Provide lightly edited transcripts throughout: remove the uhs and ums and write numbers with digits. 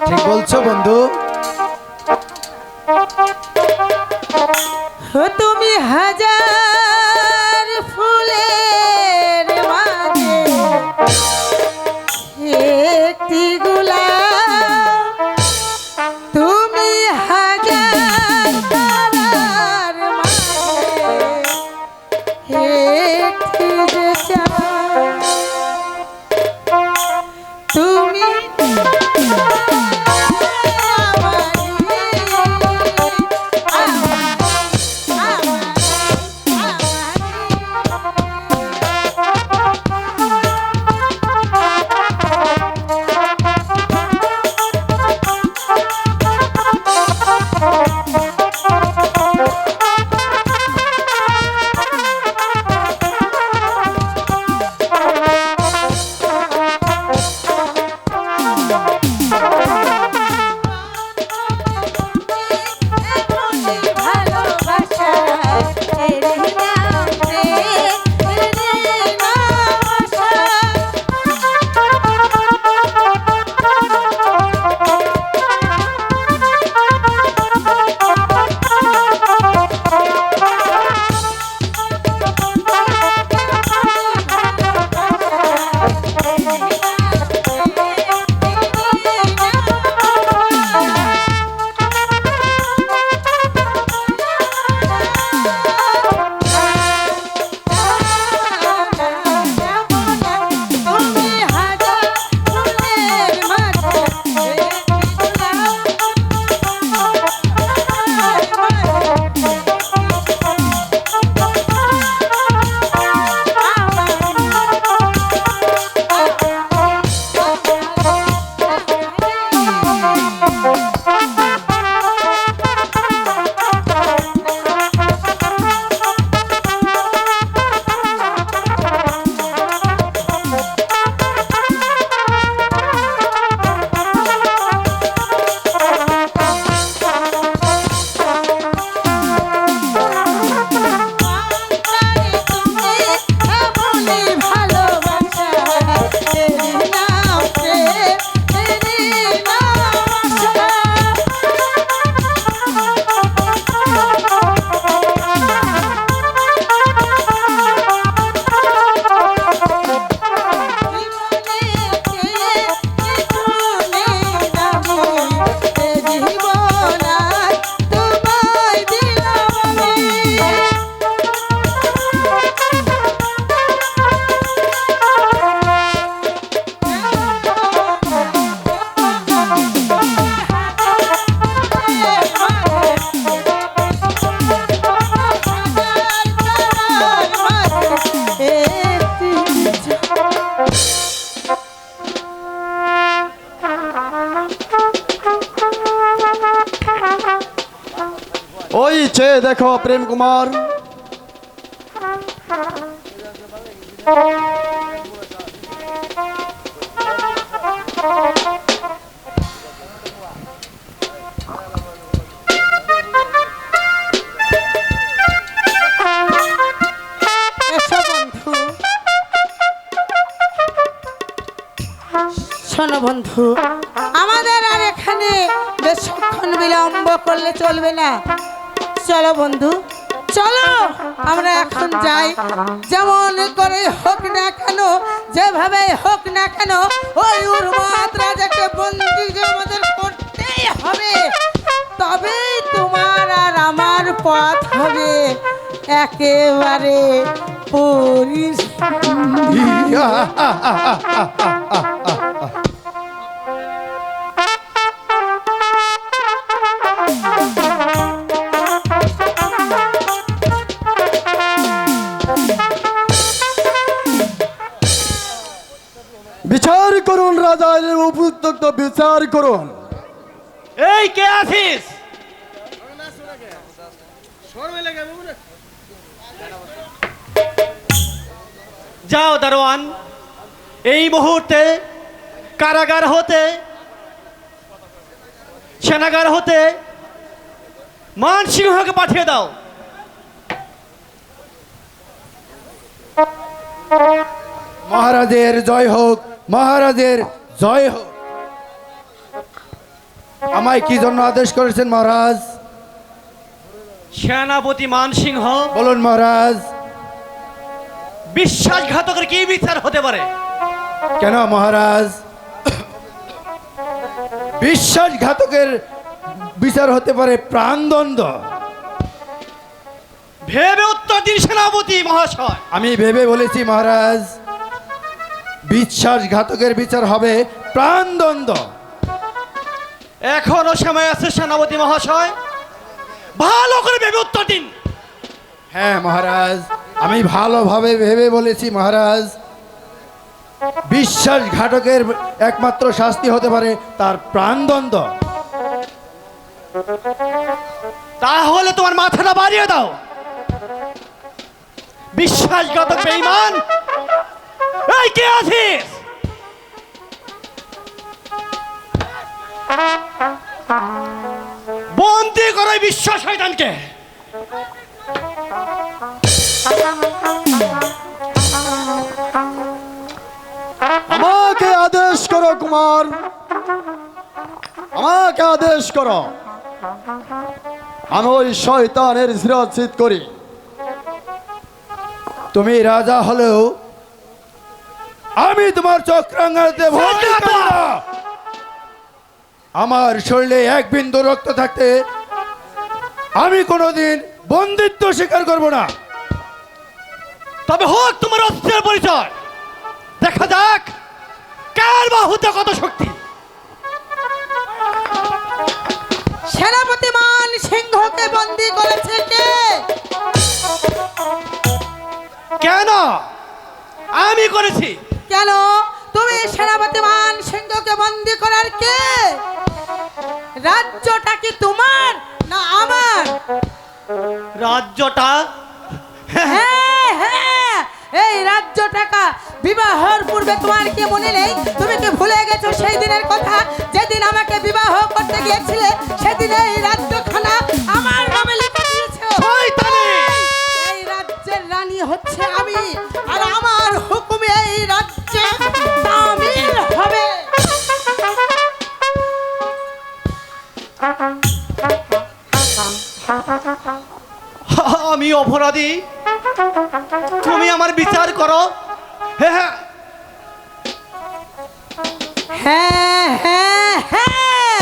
ঠিক বলছো বন্ধু। তুমি হাজার ফুলের মাঝে একটি গোলাপ, তুমি হাজার তারার মাঝে একটি যে চাঁদ, তুমি ওই যে দেখো প্রেম কুমার, শোনো বন্ধু, আমাদের আর এখানে বেশিক্ষণ বিলম্ব করলে চলবে না। চলো বন্ধু, চলো আমরা এখন যাই। যেমন করে হোক না কেন, যেভাবে হোক না কেন, ওই উন্মাদ রাজাকে বন্দি যে আমাদের করতেই হবে। তবেই তোমার আর আমার পথ হবে একেবারে বিচার করুন, রাজার উপযুক্ত বিচার করুন। এই কে আছিস? যাও দারোয়ান, এই মুহূর্তে কারাগার হতে, সেনাগার হতে মানসিংহকে পাঠিয়ে দাও। মহারাজের জয় হোক, মহারাজের জয় হোক। আমায় কি জন্য আদেশ করেছেন মহারাজ? সেনাপতি মানসিংহ, বলুন মহারাজ। বিশ্বাসঘাতকের কি বিচার হতে পারে? কেন মহারাজ? বিশ্বাসঘাতকের বিচার হতে পারে প্রাণদণ্ড। ভেবে উত্তর দিন সেনাপতি মহাশয়। আমি ভেবে বলেছি মহারাজ, বিশ্বাসঘাতকের বিচার হবে প্রাণদণ্ড। এখনো সময় আছে সেনাপতি মহাশয়, ভালো করে ভেবে উত্তর দিন। হ্যাঁ মহারাজ, আমি ভালোভাবে ভেবে বলেছি মহারাজ, বিশ্বাসঘাতকের একমাত্র শাস্তি হতে পারে তার প্রাণদণ্ড। তাহলে তোমার মাথাটা বাড়িয়ে দাও। বিশ্বাসঘাতক বেঈমান, এই কে আছিস? বন্দি করো এই বিশ্ব শয়তানকে। আমাকে আদেশ করো কুমার, আমাকে আদেশ করো। আমি ওই শয়তানের শিরচ্ছেদ করি। তুমি রাজা হলেও আমি তোমার চক্রাঙ্গাতে ভয় করি না। আমার শরীরে এক বিন্দু রক্ত থাকতে আমি কোনোদিন বন্দিত্ব স্বীকার করব না। তবে হোক তোমার অস্ত্রের পরিচয়, দেখা যাক কার বাহুতে কত শক্তি। সেনাপতি মান সিংহকে বন্দি করেছে কে? কেন? আমি করেছি। কেন? তুমি সেনাপতি মান সিংহকে বন্দি করার কে? রাজ্যটা কি তোমার না আমার? রাজ্যটা হ্যাঁ হ্যাঁ, এই রাজ্য টাকা বিবাহের পূর্বে তোমার কি মনে নেই? তুমি কি ভুলে গেছো সেই দিনের কথা, যেদিন আমাকে বিবাহ করতে গিয়েছিলে? সেদিন এই রাজ্যখানা আমার নামে লিখে দিয়েছো। শয়তানি! এই রাজ্যের রানী হচ্ছে আমি, আর আমার হুকুমে এই রাজ্যে তামিল হবে। আমি অপরাধী, তুমি আমার বিচার করো। হ্যাঁ হ্যাঁ, হ্যাঁ হ্যাঁ হ্যাঁ,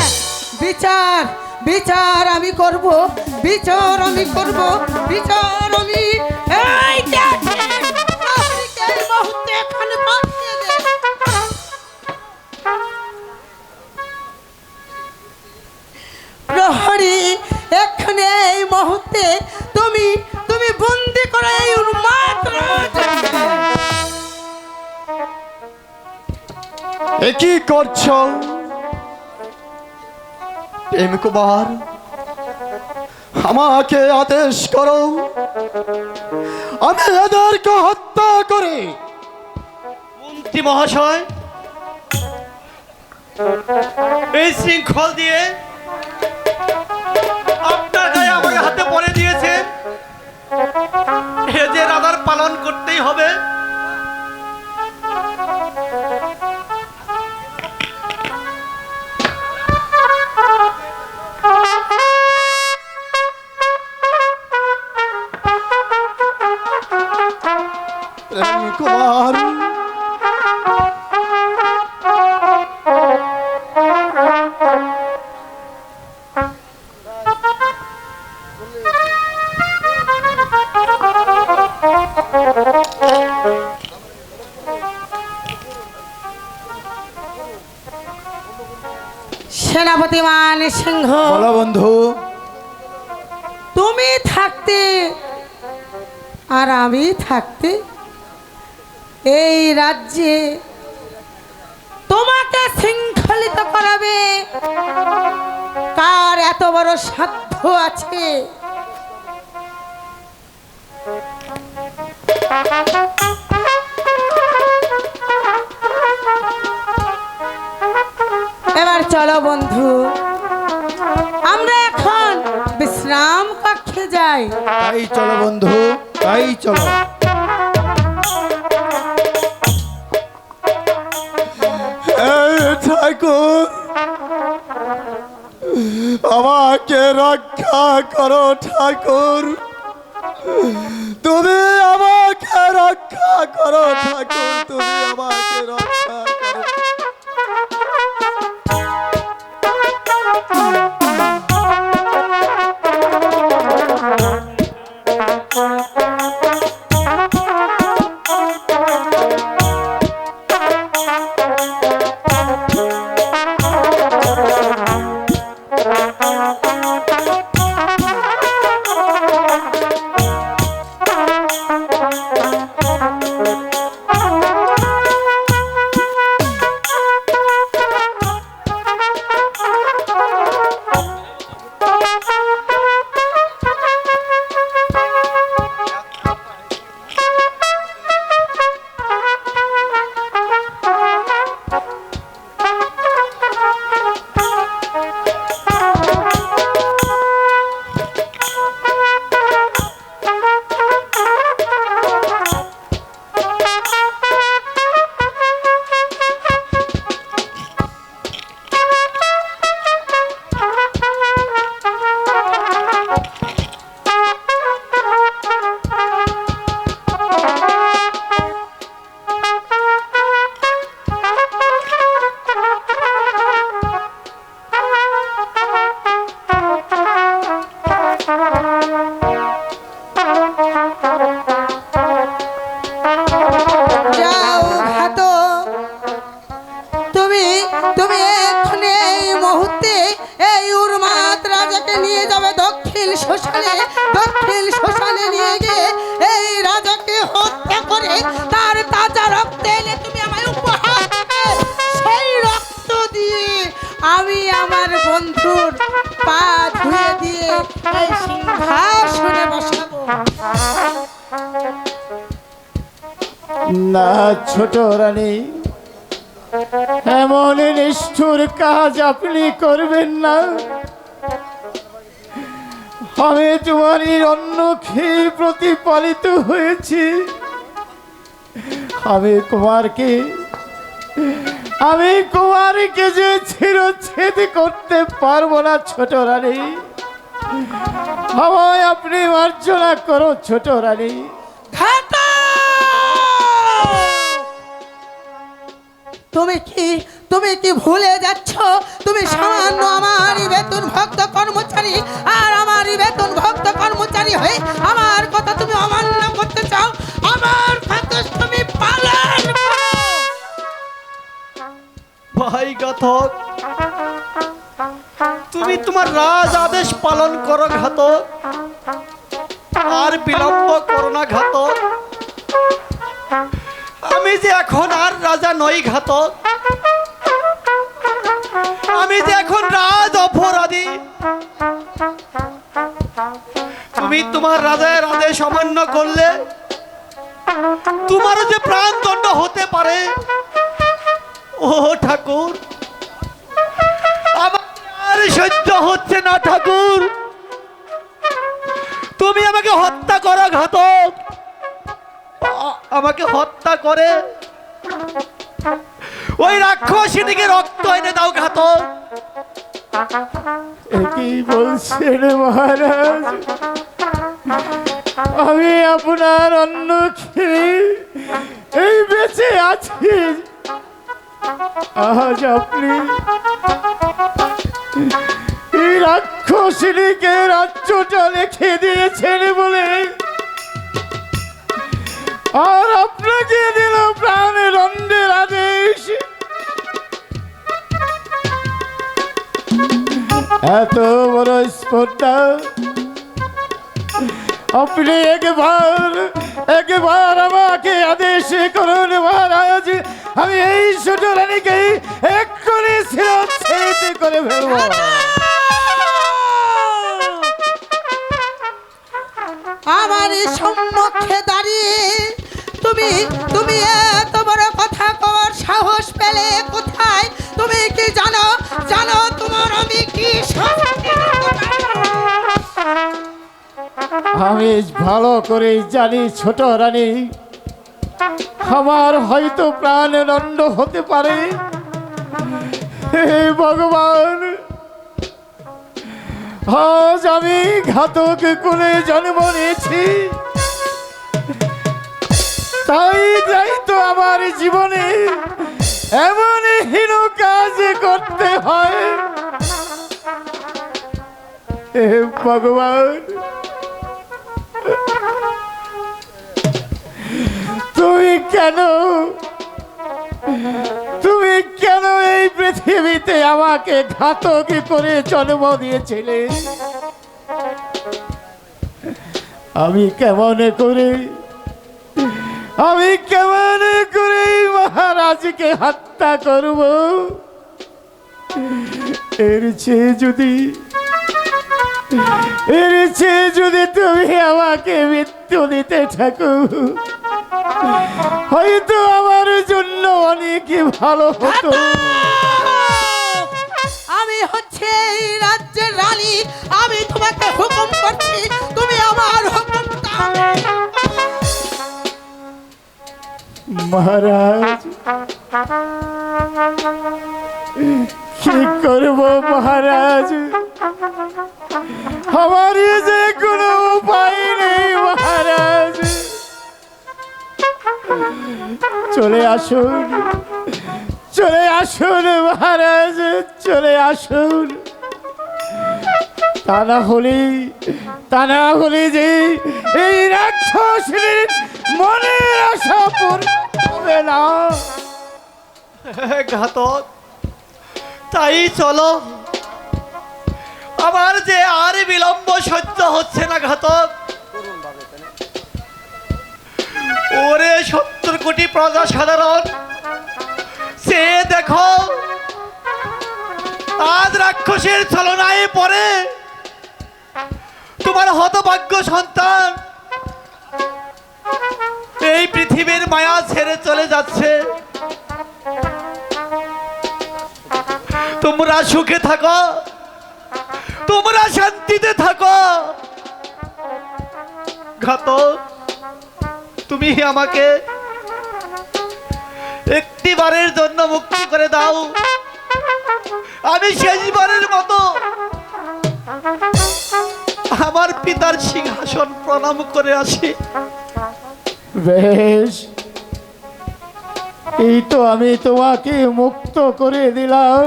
বিচার বিচার আমি করব, বিচার আমি করব, বিচার আমি। এই দেখ, প্রহরীকে এই মুহূর্তে এখানে পাঠিয়ে দে। প্রহরী, এখানে এই মুহূর্তে তুমি তুমি বন্দি করে এই উন্মাদ রাজাকে। এ কি করছো প্রেম কুমার? আমাকে আদেশ করো, আমি এদেরকে হত্যা করি। মন্ত্রী মহাশয়, এই শৃঙ্খল দিয়ে আপনার গায়ে আমার হাতে পড়ে দিয়েছে, এ যে রাজার পালন করতেই হবে। প্রেম কুমার, সেনাপতি মান সিংহ, বলো বন্ধু। তুমি থাকতে আর আমি থাকতে এই রাজ্যে তোমাকে শৃঙ্খলিত করাবে কার এত বড় সাধ্য আছে? এবার চলো বন্ধু, আমরা এখন বিশ্রাম কক্ষে যাই। তাই চলো বন্ধু, তাই চলো। এই ঠাকুর, আমাকে রক্ষা করো ঠাকুর, তুমি আমাকে রক্ষা করো ঠাকুর, তুমি আমাকে রক্ষা করো। যাও ঘাতক, তুমি তুমি এক্ষুনি এই মুহূর্তে এই উন্মাদ রাজাকে নিয়ে যাবে দক্ষিণ শ্মশানে নিয়ে গিয়ে এই রাজাকে হত্যা করে তার তাজা রক্ত এনে তুমি আমায় উপহার দেবে। সেই রক্ত দিয়ে আমি আমার বন্ধুর পা ধুয়ে দিয়ে এই সিংহাসনে বসাবো। না ছোট রানী, এমন নিষ্ঠুর কাজ আপনি করবেন না। আমি তোমারই অন্ন খেয়ে প্রতিপালিত হয়েছি। আমি কুমারকে যে ছিরচ্ছেদ করতে পারবো না ছোট রানী। আমায় আপনি মার্জনা করো ছোট রানী। তুমি কি ভুলে যাচ্ছ তুমি সামান্য আমারই বেতন ভক্ত কর্মচারী, আর আমারই বেতন ভক্ত কর্মচারী হয়ে আমার কথা তুমি অমান্য করতে চাও? আমার কথা তুমি পালন করো। ভাই ঘাতক, তুমি তোমার রাজ আদেশ পালন করো ঘাতক, আর বিলম্ব করো না ঘাতক। আমি যে এখন আর রাজা নই ঘাতক, আমি যে এখন রাজ অপরাধী। তুমি তোমার রাজার আদেশ অমান্য করলে তোমারও যে প্রাণদণ্ড হতে পারে। ও ঠাকুর, আমার আর সহ্য হচ্ছে না ঠাকুর, তুমি আমাকে হত্যা করো ঘাতক। আমাকে হত্যা করে ওই রাক্ষসীটিকে রক্ত এনে দাও ঘাতক। কি বলছেন মহারাজ? আমি আপনার অন্ন খেয়ে এই বেঁচে আছি, আজ আপনি এই রাক্ষসীকে রাজ্যটা রেখে দিয়েছেন বলে আর আপনাকে দিল প্রাণে দণ্ডের আদেশ। এত বড় স্পর্ধা! আপনি একবার আমাকে আদেশ করুন মহারাজ, আমি এই ছোট রানীকে এক্ষুনি শিরচ্ছেদ করে ফেলব। আমার সম্মুখে দাঁড়িয়ে তুমি এত বড় কথা কওয়ার সাহস পেলে কোথায়? তুমি কি জানো তোমার আমি কি শাস্তি দিতে পারি? আমি ভালো করে জানি ছোট রানী, আমার হয়তো প্রাণদণ্ড হতে পারে। হে ভগবান, আজ আমি ঘাতক কোলে জন্ম নিয়েছি, তাই তো আমার জীবনে এমন হীন কাজ করতে হয়। হে ভগবান, তুমি কেন এই পৃথিবীতে আমাকে ঘাতক করে জন্ম দিয়েছিলে? আমি কেমন করে মহারাজকে হত্যা করব? এর চেয়ে যদি তুমি আমাকে মৃত্যু দিতে থাকো, হয়তো আমার জন্য অনেক ভালো হতো। আমি হচ্ছে এই রাজ্যের রানী, আমি তোমাকে হুকুম করছি, তুমি আমার হুকুম দাও। মহারাজ, কি করব মহারাজ? আমার যে কোনো উপায় নেই মহারাজ। চলে আসুন মহারাজ, চলে আসুন। তা না হলে যে এই রাক্ষসীর মনের আশা পূর্ণ হবে না। ঘাতক, তাই চলো, আমার যে আর বিলম্ব সহ্য হচ্ছে না। ঘাতক, ওরে 70 কোটি প্রজা সাধারণ, সে দেখো আজ রাক্ষসের ছলনায় পড়ে তোমার হতভাগ্য সন্তান এই পৃথিবীর মায়া ছেড়ে চলে যাচ্ছে। তোমরা সুখে থাকো, তোমরা শান্তিতে থাকো। ঘাতক, তুমি আমাকে একটিবারের জন্য মুক্তি করে দাও, আমি শেষবারের মতো আমার পিতার সিংহাসন প্রণাম করে আসি। বেশ, এই তো আমি তোমাকে মুক্ত করে দিলাম।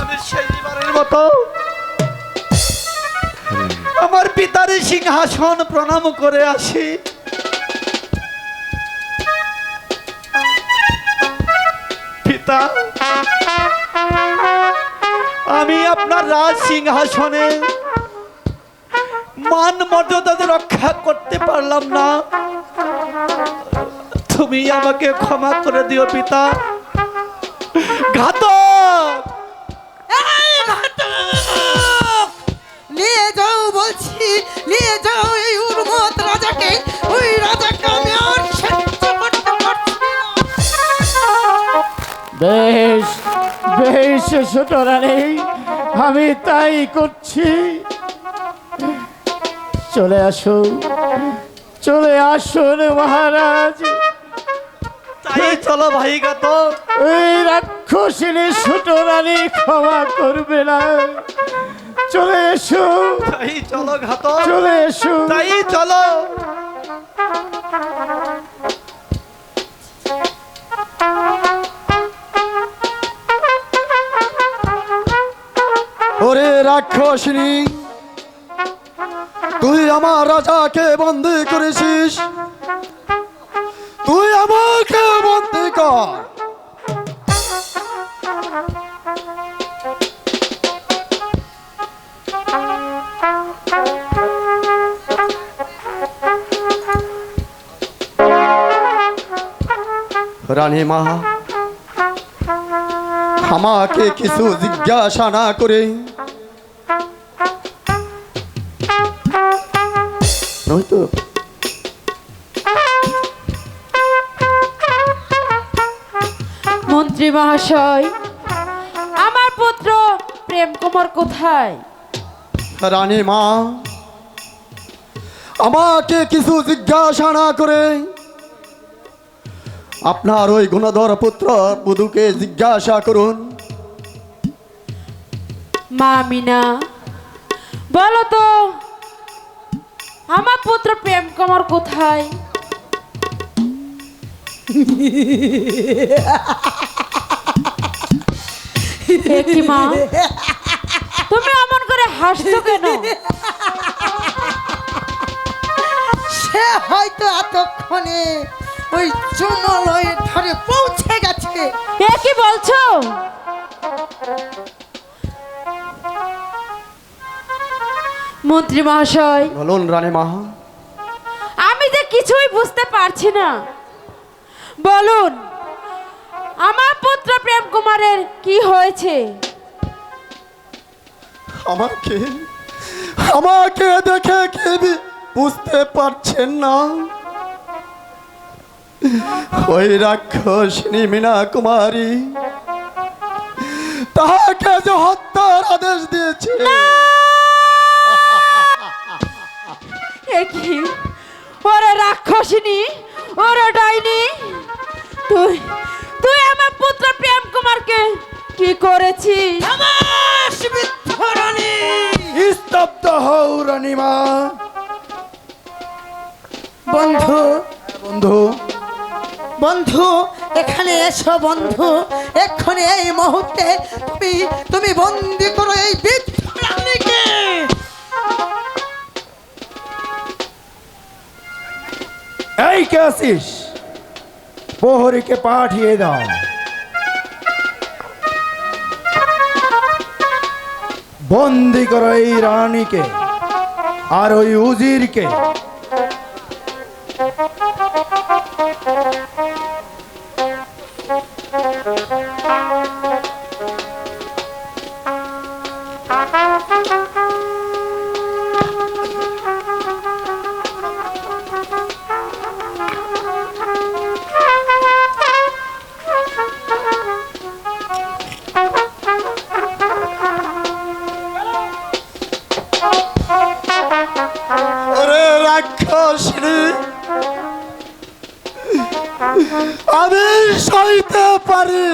আমি শেষবারের মতো আমার পিতার সিংহাসন প্রণাম করে আসি। পিতা, আমি আপনার রাজ সিংহাসনে মান মর্যাদা রক্ষা করতে পারলাম না, তুমি আমাকে ক্ষমা করে দিও পিতা। ঘাতক, এই ঘাতক! নিয়ে যাও বলছি, নিয়ে যাও এই উন্মত্ত রাজাকে। ওই রাজাকে আমি আর সহ্য করতে পারছি না। বেশ ছোট রানী, আমি তাই করছি। চলে আসুন মহারাজ। তাই চলো ভাই ঘাতক। এই রাক্ষসিনী ছোট রানী ক্ষমা করবে না। চলে এসো, তাই চলো ঘাতক, চলে এসো। তাই চলো। ওরে রাক্ষসিনী, তুই আমার রাজাকে বন্দি করেছিস, তুই আমাকে বন্দি কর। রানী মা, আমাকে কিছু জিজ্ঞাসা না করে নয়তো মন্ত্রী মহাশয়, আমার পুত্র প্রেম কুমার কোথায়? রানী মা, আমাকে কিছু জিজ্ঞাসা না করে আপনার ওই গুণধর পুত্র বুধুকে জিজ্ঞাসা করুন। মা মিনা, বলো তো আমার পুত্র প্রেম কুমার কোথায়? এ কি মা, তুমি অমন করে হাসছো কেন? সে হয়তো এতক্ষণে ওই যমলয়ের ধারে পৌঁছে গেছে। এ কি বলছো? মন্ত্রী মহাশয়, বলুন রানীমা। আমি যে কিছুই বুঝতে পারছি না। বলুন আমার পুত্র প্রেম কুমারের কি হয়েছে? আমাকে আমাকে দেখে কি বুঝতে পারছেন না? ওই রাক্ষসিনী মীনা কুমারী তাহাকে যে হত্যার আদেশ দিয়েছে। এ কি, ওরে রাক্ষসিনী, ওরে ডাইনি, তুই তুই আমার পুত্র প্রেম কুমারকে কি করেছিস? স্তব্ধ হও রানীমা। বন্ধু, বন্ধু, বন্ধু এখানে এসো বন্ধু, এক্ষুনি এই মুহূর্তে তুমি তুমি বন্দি করো এই বৃদ্ধ রানীকে। এই কে আসিস? প্রহরীকে পাঠিয়ে দাও। বন্দি করো এই রানীকে আর ওই উজিরকে। ওরে রাক্ষসিনী, আমি সইতে পারি,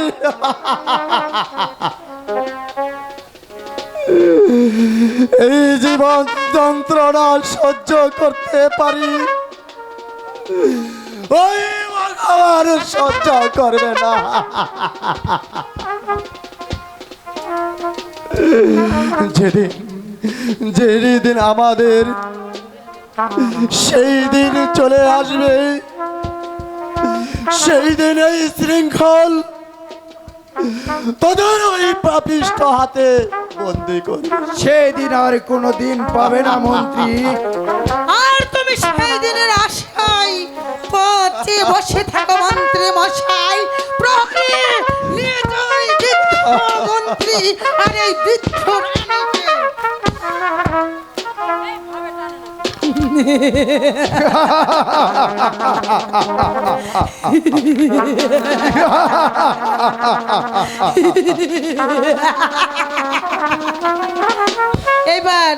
এই জীবন যন্ত্রণা সহ্য করতে পারি, ওই ভগবান সহ্য করবে না। যেদিন যেদিন আমাদের সেই দিন চলে আসবে, সেই দিন এই শৃঙ্খল তোদের ওই পাপিষ্ঠ হাতে বন্দি করবে। সেদিন আর কোনোদিন পাবে না মন্ত্রী। আর তুমি সেই দিনের আশায় পথে বসে থাকো মন্ত্রী মশাই। প্রহরী নিয়ে যাও এই বৃদ্ধ মন্ত্রী আর এই বৃদ্ধ রানীকে। এবার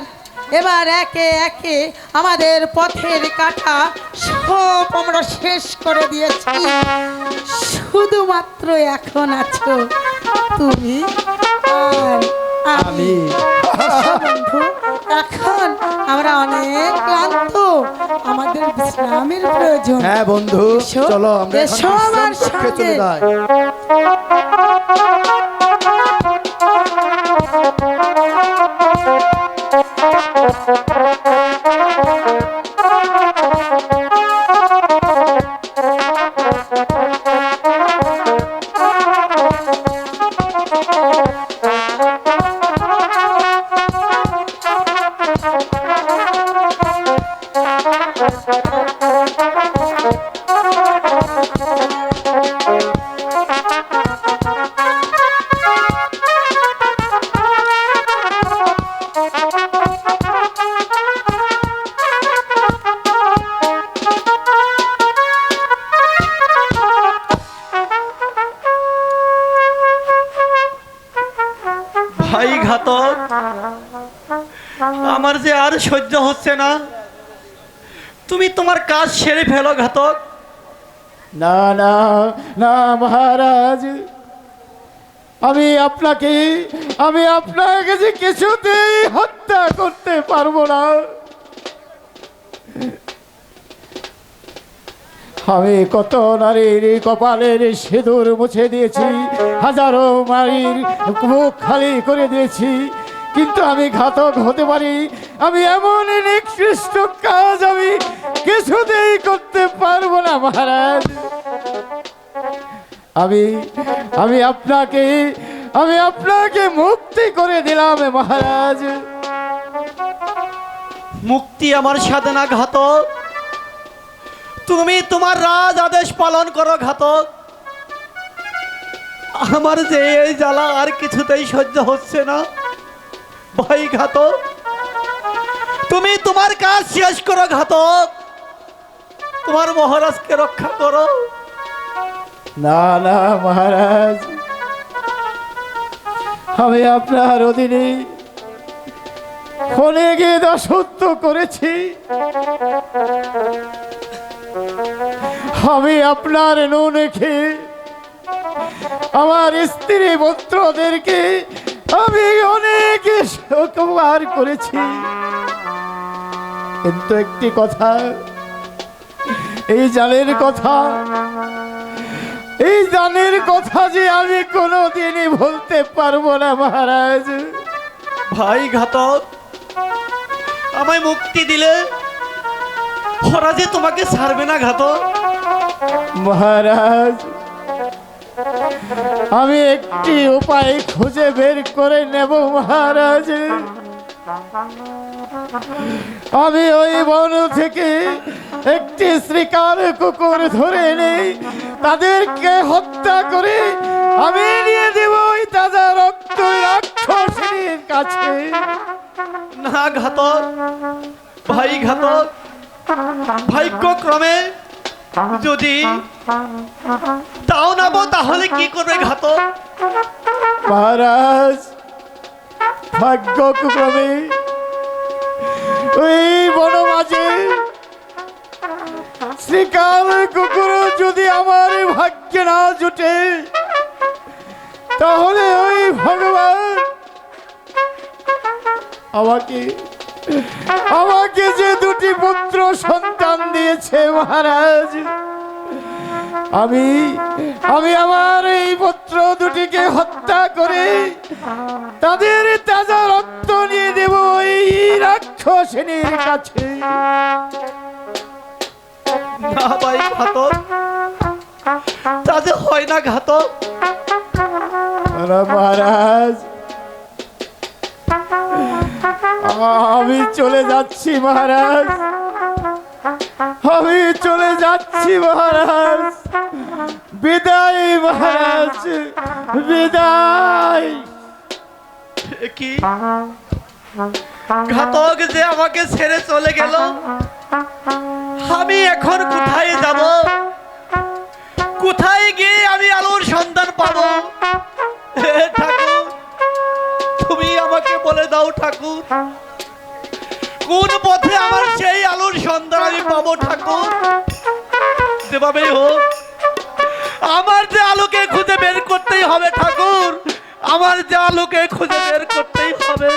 এবার একে একে আমাদের পথের কাটা সব আমরা শেষ করে দিয়েছি। শুধুমাত্র এখন আছো তুমি আর আমি। এসো বন্ধু, এখন আমরা অনেক ক্লান্ত, আমাদের বিশ্রামের প্রয়োজন। হ্যাঁ বন্ধু, এসো, চলো আমরা এখন এসো আমার বিশ্রাম কক্ষে চলে সঙ্গে। যাই। ভাই ঘাতক, আমার যে আর সহ্য হচ্ছে না, তুমি তোমার কাজ সেরে ফেলো ঘাতক। না না না মহারাজ, আমি আপনাকে যে কিছুতেই হত্যা করতে পারবো না। আমি কত নারীর কপালের সিঁদুর মুছে দিয়েছি, হাজারো নারীর মুখ খালি করে দিয়েছি, কিন্তু আমি ঘাতক হতে পারি? আমি এমন নিকৃষ্ট কাজ আমি কিছুতেই করতে পারবো না মহারাজ। আমি আপনাকে মুক্তি করে দিলাম মহারাজ। মুক্তি আমার সাধনা ঘাতক, তুমি তোমার রাজ আদেশ পালন করো ঘাতক। আমার যে এই জ্বালা আর কিছুতেই সহ্য হচ্ছে না ভাই ঘাতক, তুমি তোমার কাজ শেষ করো ঘাতক, তোমার মহারাজকে রক্ষা করো। না না মহারাজ, আমি আপনার অধীনে অনেক দাসত্ব করেছি। আমি আপনার নুন খেয়ে আমার স্ত্রী পুত্রদেরকে আমি অনেক উপকার করেছি, কিন্তু একটি কথা, এই জানের কথা যে আমি কোনোদিনই বলতে পারবো না মহারাজ। ভাই ঘাতক, আমায় মুক্তি দিলে ওরা যে তোমাকে ছাড়বে না ঘাতক। মহারাজ, আমি একটি উপায় খুঁজে বের করে নেব মহারাজ। আমি ওই বন থেকে একটি শিকার কুকুর ধরে নেই, তাদেরকে হত্যা করে আমি নিয়ে দেব ওই তাজা রক্ত রাক্ষসীর কাছে। না ঘাতক, ভাই ঘাতক, ভাগ্যক্রমে যদি তাও নাবো তাহলে কি করবে ঘাতক? মহারাজ, ভাগ্যক্রমে ওই বনমাঝে শিকার কুকুর যদি আমার ভাগ্যে না জুটে, তাহলে ওই ভগবান আমাকে যে দুটি পুত্র সন্তান দিয়েছে মহারাজ, আমি আমার এই পুত্র দুটিকে হত্যা করে তাদের তাজা রক্ত নিয়ে দেব ওই রাক্ষসিনীর কাছে। না ভাই ঘাতক, তাদের হয় না ঘাতক। মহারাজ, আমি চলে যাচ্ছি মহারাজ, আমি চলে যাচ্ছি মহারাজ। বিদায় মহারাজ, বিদায়। কি ঘাতক যে আমাকে ছেড়ে চলে গেল, আমি এখন কোথায় যাব? কোথায় গিয়ে আমি আলোর সন্ধান পাবো? হে ঠাকুর, তুমি আমাকে বলে দাও ঠাকুর, কোন পথে আমার সেই আলোর সন্ধান আমি পাবো ঠাকুর? যেভাবেই হোক আমার যে আলোকে খুঁজে বের করতেই হবে ঠাকুর, আমার যে আলোকে খুঁজে বের করতেই হবে।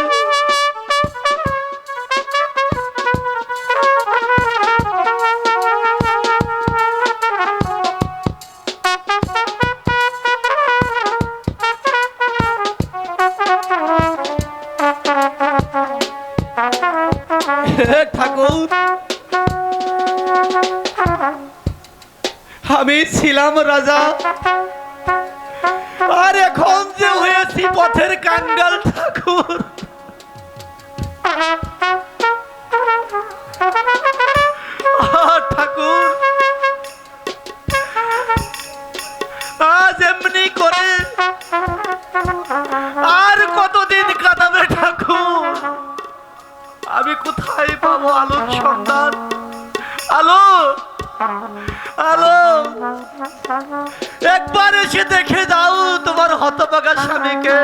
ঠাকুর, আমি ছিলাম রাজা, আর এখন যে হয়েছি পথের কাঙ্গাল ঠাকুর। ঠাকুর, আজ এমনি করে আর কতদিন কাটাবে ঠাকুর? আমি কোথায় পাবো আলোর সন্ধান? আলো, আলো, একবার এসে দেখে যাও তোমার হতভাগা স্বামীকে।